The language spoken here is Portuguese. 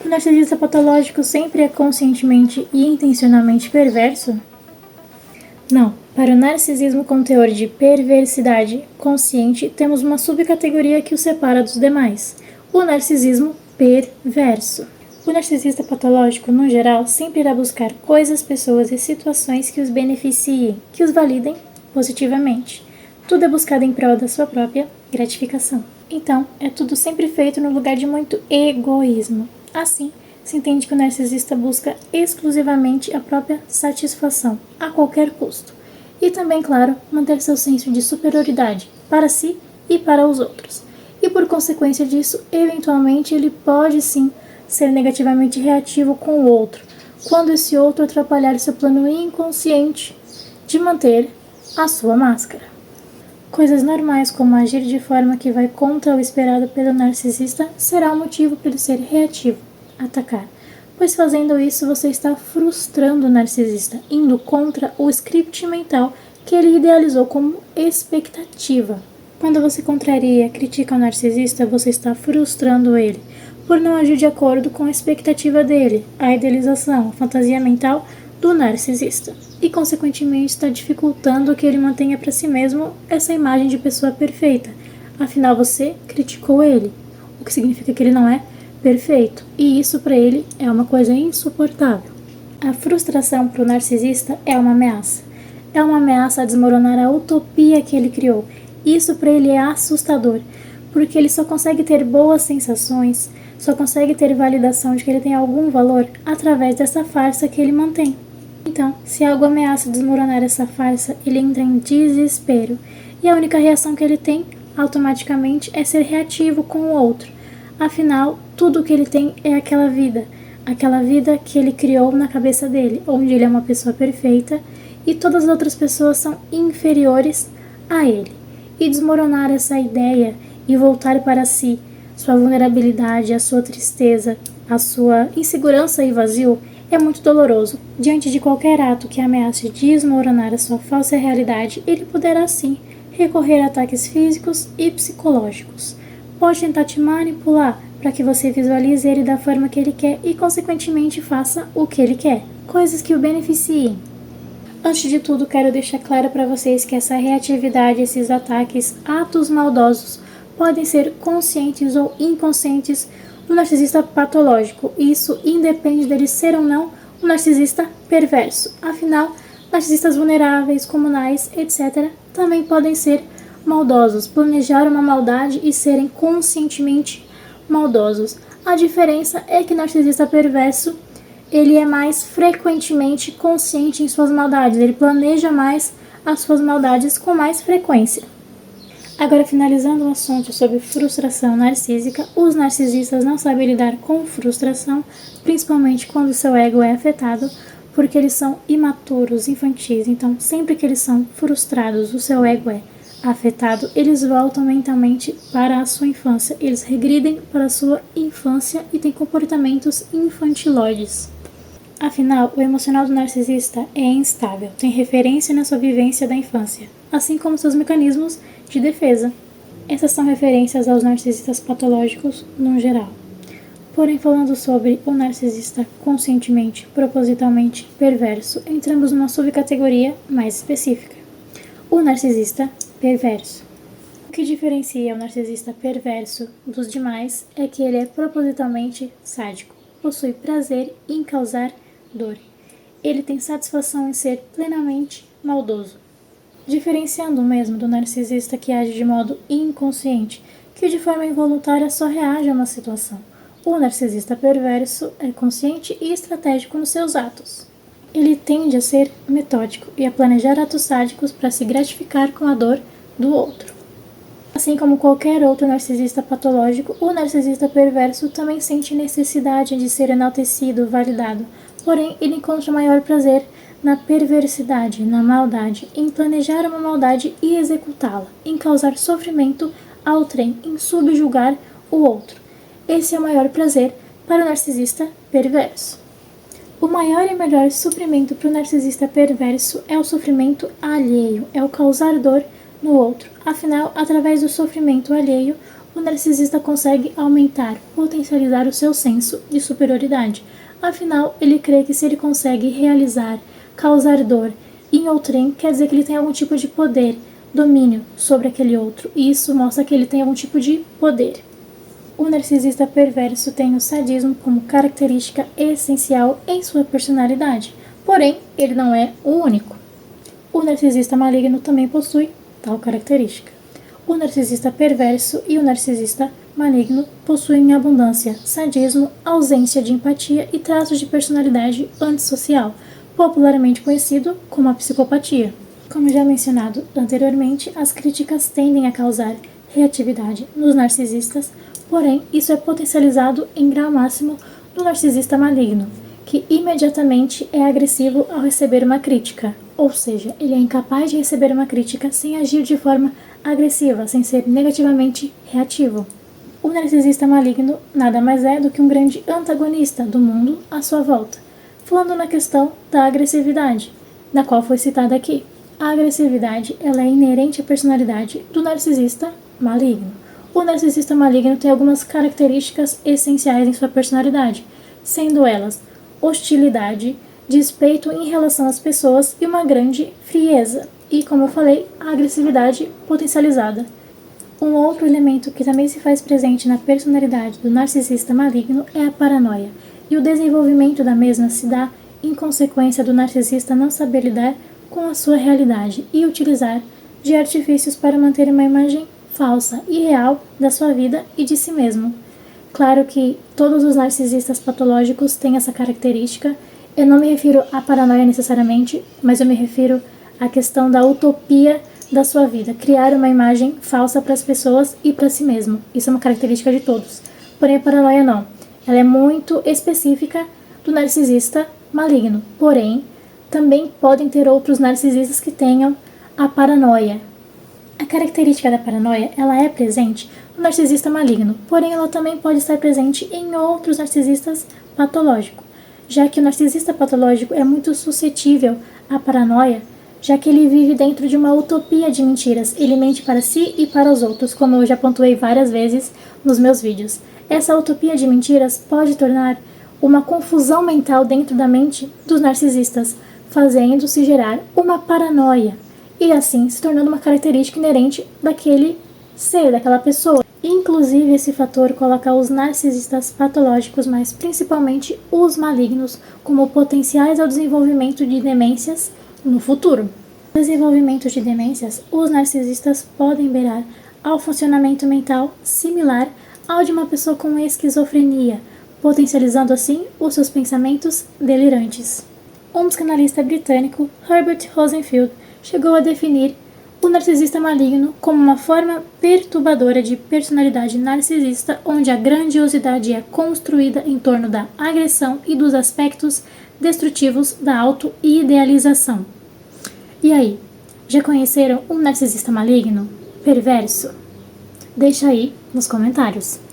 O narcisista patológico sempre é conscientemente e intencionalmente perverso? Não. Para o narcisismo com teor de perversidade consciente, temos uma subcategoria que o separa dos demais: o narcisismo perverso. O narcisista patológico, no geral, sempre irá buscar coisas, pessoas e situações que os beneficiem, que os validem positivamente. Tudo é buscado em prol da sua própria gratificação. Então, é tudo sempre feito no lugar de muito egoísmo. Assim, se entende que o narcisista busca exclusivamente a própria satisfação, a qualquer custo. E também, claro, manter seu senso de superioridade para si e para os outros. E por consequência disso, eventualmente ele pode sim ser negativamente reativo com o outro, quando esse outro atrapalhar seu plano inconsciente de manter a sua máscara. Coisas normais como agir de forma que vai contra o esperado pelo narcisista será o motivo para ele ser reativo, atacar, pois fazendo isso você está frustrando o narcisista, indo contra o script mental que ele idealizou como expectativa. Quando você contraria, critica o narcisista, você está frustrando ele, por não agir de acordo com a expectativa dele, a idealização, a fantasia mental do narcisista, e consequentemente está dificultando que ele mantenha para si mesmo essa imagem de pessoa perfeita. Afinal, você criticou ele, o que significa que ele não é perfeito, e isso para ele é uma coisa insuportável. A frustração para o narcisista é uma ameaça. É uma ameaça a desmoronar a utopia que ele criou. Isso para ele é assustador, porque ele só consegue ter boas sensações, só consegue ter validação de que ele tem algum valor através dessa farsa que ele mantém. Então, se algo ameaça desmoronar essa farsa, ele entra em desespero, e a única reação que ele tem, automaticamente, é ser reativo com o outro. Afinal, tudo o que ele tem é aquela vida que ele criou na cabeça dele, onde ele é uma pessoa perfeita e todas as outras pessoas são inferiores a ele. E desmoronar essa ideia e voltar para si, sua vulnerabilidade, a sua tristeza, a sua insegurança e vazio é muito doloroso. Diante de qualquer ato que ameace desmoronar a sua falsa realidade, ele poderá sim recorrer a ataques físicos e psicológicos. Pode tentar te manipular para que você visualize ele da forma que ele quer e, consequentemente, faça o que ele quer. Coisas que o beneficiem. Antes de tudo, quero deixar claro para vocês que essa reatividade, esses ataques, atos maldosos, podem ser conscientes ou inconscientes do narcisista patológico. Isso independe dele ser ou não um narcisista perverso. Afinal, narcisistas vulneráveis, comunais, etc., também podem ser maldosos, planejar uma maldade e serem conscientemente maldosos. A diferença é que o narcisista perverso, ele é mais frequentemente consciente em suas maldades, ele planeja mais as suas maldades com mais frequência. Agora, finalizando o assunto sobre frustração narcísica, os narcisistas não sabem lidar com frustração, principalmente quando seu ego é afetado, porque eles são imaturos, infantis. Então, sempre que eles são frustrados, o seu ego é afetado, eles voltam mentalmente para a sua infância. Eles regridem para a sua infância e têm comportamentos infantiloides. Afinal, o emocional do narcisista é instável, tem referência na sua vivência da infância, assim como seus mecanismos de defesa. Essas são referências aos narcisistas patológicos no geral. Porém, falando sobre o narcisista conscientemente, propositalmente perverso, entramos numa subcategoria mais específica: o narcisista perverso. O que diferencia o narcisista perverso dos demais é que ele é propositalmente sádico, possui prazer em causar dor. Ele tem satisfação em ser plenamente maldoso, diferenciando mesmo do narcisista que age de modo inconsciente, que de forma involuntária só reage a uma situação. O narcisista perverso é consciente e estratégico nos seus atos. Ele tende a ser metódico e a planejar atos sádicos para se gratificar com a dor do outro. Assim como qualquer outro narcisista patológico, o narcisista perverso também sente necessidade de ser enaltecido, validado, porém ele encontra maior prazer na perversidade, na maldade, em planejar uma maldade e executá-la, em causar sofrimento ao trem, em subjugar o outro. Esse é o maior prazer para o narcisista perverso. O maior e melhor suprimento para o narcisista perverso é o sofrimento alheio, é o causar dor no outro. Afinal, através do sofrimento alheio, o narcisista consegue aumentar, potencializar o seu senso de superioridade. Afinal, ele crê que se ele consegue realizar, causar dor em outrem, quer dizer que ele tem algum tipo de poder, domínio sobre aquele outro, e isso mostra que ele tem algum tipo de poder. O narcisista perverso tem o sadismo como característica essencial em sua personalidade, porém, ele não é o único. O narcisista maligno também possui tal característica. O narcisista perverso e o narcisista maligno possuem em abundância sadismo, ausência de empatia e traços de personalidade antissocial, popularmente conhecido como a psicopatia. Como já mencionado anteriormente, as críticas tendem a causar reatividade nos narcisistas, porém isso é potencializado em grau máximo no narcisista maligno, que imediatamente é agressivo ao receber uma crítica, ou seja, ele é incapaz de receber uma crítica sem agir de forma agressiva, sem ser negativamente reativo. O narcisista maligno nada mais é do que um grande antagonista do mundo à sua volta. Falando na questão da agressividade, da qual foi citada aqui. A agressividade ela é inerente à personalidade do narcisista maligno. O narcisista maligno tem algumas características essenciais em sua personalidade, sendo elas hostilidade, despeito em relação às pessoas e uma grande frieza. E, como eu falei, a agressividade potencializada. Um outro elemento que também se faz presente na personalidade do narcisista maligno é a paranoia, e o desenvolvimento da mesma se dá em consequência do narcisista não saber lidar com a sua realidade e utilizar de artifícios para manter uma imagem falsa e real da sua vida e de si mesmo. Claro que todos os narcisistas patológicos têm essa característica. Eu não me refiro à paranoia necessariamente, mas eu me refiro à questão da utopia da sua vida, criar uma imagem falsa para as pessoas e para si mesmo. Isso é uma característica de todos. Porém, a paranoia não. Ela é muito específica do narcisista maligno. Porém, também podem ter outros narcisistas que tenham a paranoia. A característica da paranoia, ela é presente no narcisista maligno, porém ela também pode estar presente em outros narcisistas patológicos, já que o narcisista patológico é muito suscetível à paranoia, já que ele vive dentro de uma utopia de mentiras, ele mente para si e para os outros, como eu já pontuei várias vezes nos meus vídeos. Essa utopia de mentiras pode tornar uma confusão mental dentro da mente dos narcisistas, fazendo-se gerar uma paranoia, e assim se tornando uma característica inerente daquele ser, daquela pessoa. Inclusive, esse fator coloca os narcisistas patológicos, mas principalmente os malignos, como potenciais ao desenvolvimento de demências no futuro. No desenvolvimento de demências, os narcisistas podem beirar ao funcionamento mental similar ao de uma pessoa com esquizofrenia, potencializando assim os seus pensamentos delirantes. Um psicanalista britânico, Herbert Rosenfield, chegou a definir o narcisista maligno como uma forma perturbadora de personalidade narcisista, onde a grandiosidade é construída em torno da agressão e dos aspectos destrutivos da auto-idealização. E aí, já conheceram um narcisista maligno? Perverso? Deixa aí nos comentários.